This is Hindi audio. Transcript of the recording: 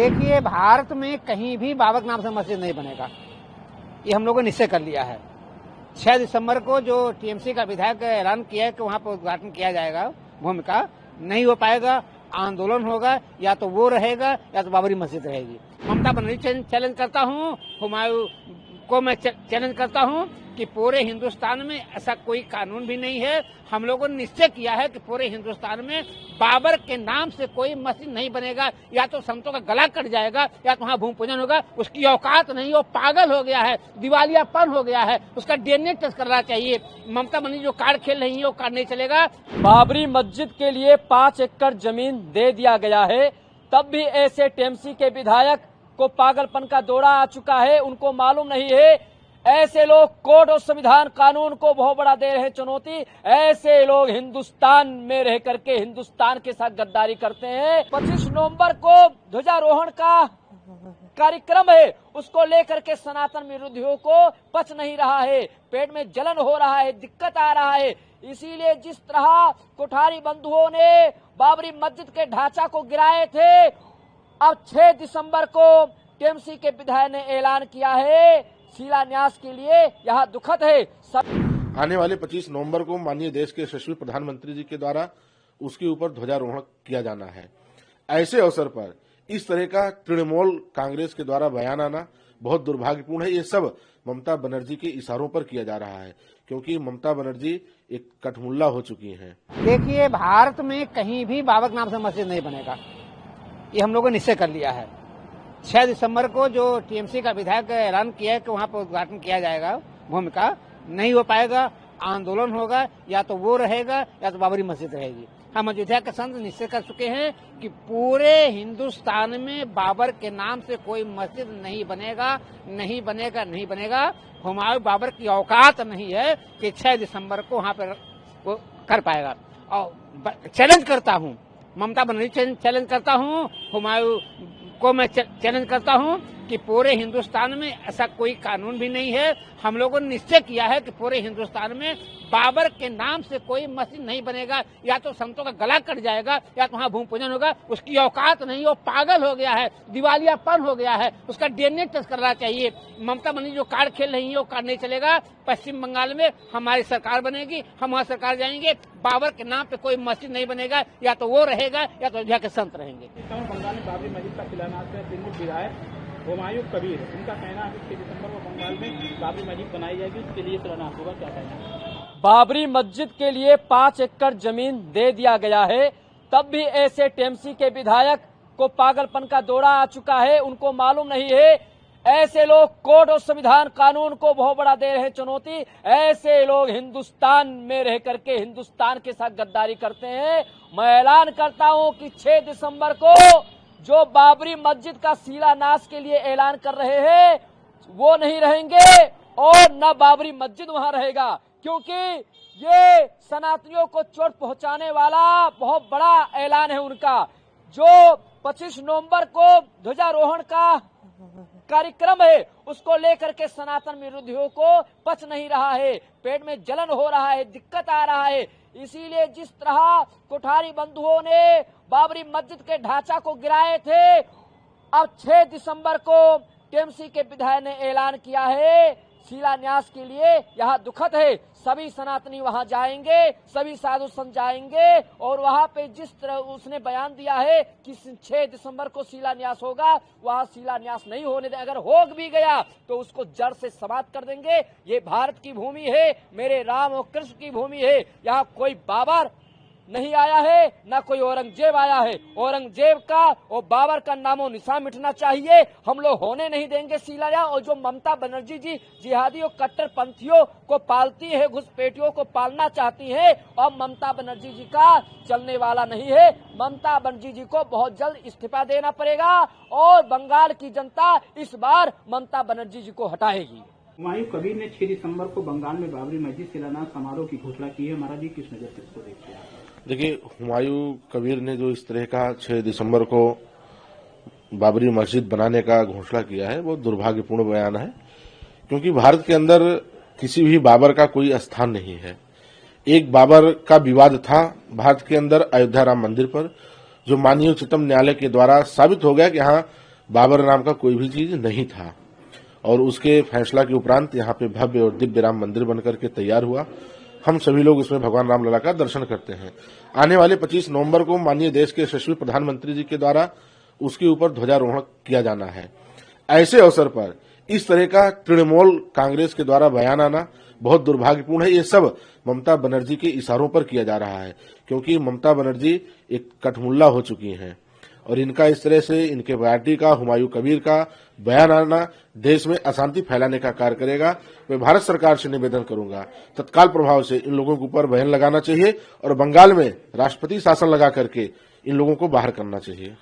देखिए, भारत में कहीं भी बाबर के नाम से मस्जिद नहीं बनेगा, ये हम लोगों ने निश्चय कर लिया है। 6 दिसंबर को जो टीएमसी का विधायक ऐलान किया है कि वहां पर उद्घाटन किया जाएगा भूमि का, नहीं हो पाएगा। आंदोलन होगा, या तो वो रहेगा या तो बाबरी मस्जिद रहेगी। ममता बनर्जी चैलेंज करता हूँ, हुमायूं को मैं चैलेंज करता हूँ कि पूरे हिंदुस्तान में ऐसा कोई कानून भी नहीं है। हम लोगों ने निश्चय किया है कि पूरे हिंदुस्तान में बाबर के नाम से कोई मस्जिद नहीं बनेगा। या तो संतों का गला कट जाएगा या तो वहाँ भूमि पूजन होगा। उसकी औकात नहीं, वो पागल हो गया है, दिवालियापन हो गया है। उसका डीएनए टेस्ट करना चाहिए। ममता बनर्जी जो कार्ड खेल रही है वो कार्ड नहीं चलेगा। बाबरी मस्जिद के लिए 5 एकड़ जमीन दे दिया गया है, तब भी ऐसे टीएमसी के विधायक को पागलपन का दौरा आ चुका है। उनको मालूम नहीं है, ऐसे लोग कोड और संविधान कानून को बहुत बड़ा दे रहे हैं चुनौती। ऐसे लोग हिंदुस्तान में रह करके हिंदुस्तान के साथ गद्दारी करते हैं। 25 नवंबर को ध्वजारोहण का कार्यक्रम है, उसको लेकर के सनातन विरोधियों को पच नहीं रहा है, पेट में जलन हो रहा है, दिक्कत आ रहा है। इसीलिए जिस तरह कोठारी बंधुओं ने बाबरी मस्जिद के ढांचा को गिराए थे, अब 6 दिसंबर को टीएमसी के विधायक ने ऐलान किया है शिलान्यास के लिए। यह दुखद है। आने वाले 25 नवंबर को माननीय देश के यशस्वी प्रधानमंत्री जी के द्वारा उसके ऊपर ध्वजारोहण किया जाना है। ऐसे अवसर पर इस तरह का तृणमूल कांग्रेस के द्वारा बयान आना बहुत दुर्भाग्यपूर्ण है। ये सब ममता बनर्जी के इशारों पर किया जा रहा है, क्योंकि ममता बनर्जी एक कठमुल्ला हो चुकी हैं। देखिए, भारत में कहीं भी बाबर के नाम से मस्जिद नहीं बनेगा, ये हम लोगों ने निश्चय कर लिया है। 6 दिसंबर को जो टीएमसी का विधायक ऐलान किया है कि वहां पर उद्घाटन किया जाएगा भूमि का, नहीं हो पाएगा। आंदोलन होगा, या तो वो रहेगा या तो बाबरी मस्जिद रहेगी। हम अयोध्या के संत निश्चय कर चुके हैं कि पूरे हिंदुस्तान में बाबर के नाम से कोई मस्जिद नहीं बनेगा, नहीं बनेगा, नहीं बनेगा। हुमायूं बाबर की औकात नहीं है कि 6 दिसंबर को वहां पर वो कर पाएगा। और चैलेंज करता हूँ, ममता बनर्जी चैलेंज करता हूँ, हुमायूं को मैं चैलेंज करता हूँ कि पूरे हिंदुस्तान में ऐसा कोई कानून भी नहीं है। हम लोगों ने निश्चय किया है कि पूरे हिंदुस्तान में बाबर के नाम से कोई मस्जिद नहीं बनेगा। या तो संतों का गला कट जाएगा या तो वहाँ भूमि पूजन होगा। उसकी औकात नहीं, वो पागल हो गया है, दिवालियापन हो गया है। उसका डीएनए टेस्ट करना चाहिए। ममता बनर्जी जो कार्ड खेल रही है वो कार्ड नहीं चलेगा। पश्चिम बंगाल में हमारी सरकार बनेगी, हम वहाँ सरकार जाएंगे। बाबर के नाम पे कोई मस्जिद नहीं बनेगा, या तो वो रहेगा या तो अयोध्या के संत रहेंगे। बंगाल में बाबरी मस्जिद का शिलान्यास है। दिल्ली विधायक हुमायूं कबीर, उनका कहना है कि 6 दिसंबर को बंगाल में बाबरी मस्जिद बनाई जाएगी, उसके लिए शिलान्यास होगा। क्या कहना है? बाबरी मस्जिद के लिए 5 एकड़ जमीन दे दिया गया है, तब भी ऐसे टीएमसी के विधायक को पागलपन का दौरा आ चुका है। उनको मालूम नहीं है, ऐसे लोग कोड और संविधान कानून को बहुत बड़ा दे रहे हैं चुनौती। ऐसे लोग हिंदुस्तान में रह करके हिंदुस्तान के साथ गद्दारी करते हैं। मैं ऐलान करता हूं कि 6 दिसंबर को जो बाबरी मस्जिद का शिलान्यास के लिए ऐलान कर रहे हैं, वो नहीं रहेंगे और न बाबरी मस्जिद वहां रहेगा, क्योंकि ये सनातनियों को चोट पहुंचाने वाला बहुत बड़ा ऐलान है उनका। जो 25 नवंबर को ध्वजारोहण का कार्यक्रम है, उसको लेकर के सनातन विरोधियों को पच नहीं रहा है, पेट में जलन हो रहा है, दिक्कत आ रहा है। इसीलिए जिस तरह कोठारी बंधुओं ने बाबरी मस्जिद के ढांचा को गिराए थे, अब 6 दिसंबर को टीएमसी के विधायक ने ऐलान किया है शिलान्यास के लिए। यह दुखद है। सभी सनातनी वहां जाएंगे, सभी साधु संत जाएंगे और वहां पे जिस तरह उसने बयान दिया है कि 6 दिसंबर को शिलान्यास होगा, वहां शिलान्यास नहीं होने दे। अगर हो भी गया तो उसको जड़ से समाप्त कर देंगे। ये भारत की भूमि है, मेरे राम और कृष्ण की भूमि है। यहाँ कोई बाबर नहीं आया है, ना कोई औरंगजेब आया है। औरंगजेब का और बाबर का नामो निशान मिटना चाहिए। हम लोग होने नहीं देंगे शिलान्यास। और जो ममता बनर्जी जी जिहादी और कट्टरपंथियों को पालती है, घुसपैठियों को पालना चाहती है, और ममता बनर्जी जी का चलने वाला नहीं है। ममता बनर्जी जी को बहुत जल्द इस्तीफा देना पड़ेगा और बंगाल की जनता इस बार ममता बनर्जी जी को हटाएगी। हुमायूं कबीर ने 6 दिसंबर को बंगाल में बाबरी मस्जिद शिलान्यास समारोह की घोषणा की है। महाराज जी किस नजर से इसको देखते हैं? देखिए, हुमायूं कबीर ने जो इस तरह का 6 दिसंबर को बाबरी मस्जिद बनाने का घोषणा किया है, वो दुर्भाग्यपूर्ण बयान है, क्योंकि भारत के अंदर किसी भी बाबर का कोई स्थान नहीं है। एक बाबर का विवाद था भारत के अंदर अयोध्या राम मंदिर पर, जो माननीय उच्चतम न्यायालय के द्वारा साबित हो गया कि हाँ, बाबर नाम का कोई भी चीज नहीं था और उसके फैसला के उपरांत यहाँ पे भव्य और दिव्य राम मंदिर बनकर के तैयार हुआ। हम सभी लोग इसमें भगवान राम लला का दर्शन करते हैं। आने वाले 25 नवंबर को माननीय देश के यशस्वी प्रधानमंत्री जी के द्वारा उसके ऊपर ध्वजारोहण किया जाना है। ऐसे अवसर पर इस तरह का तृणमूल कांग्रेस के द्वारा बयान आना बहुत दुर्भाग्यपूर्ण है। ये सब ममता बनर्जी के इशारों पर किया जा रहा है, क्योंकि ममता बनर्जी एक कठमुल्ला हो चुकी हैं और इनका इस तरह से इनके पार्टी का हुमायूं कबीर का बयान आना देश में अशांति फैलाने का कार्य करेगा। मैं भारत सरकार से निवेदन करूंगा तत्काल प्रभाव से इन लोगों के ऊपर बैन लगाना चाहिए और बंगाल में राष्ट्रपति शासन लगा करके इन लोगों को बाहर करना चाहिए।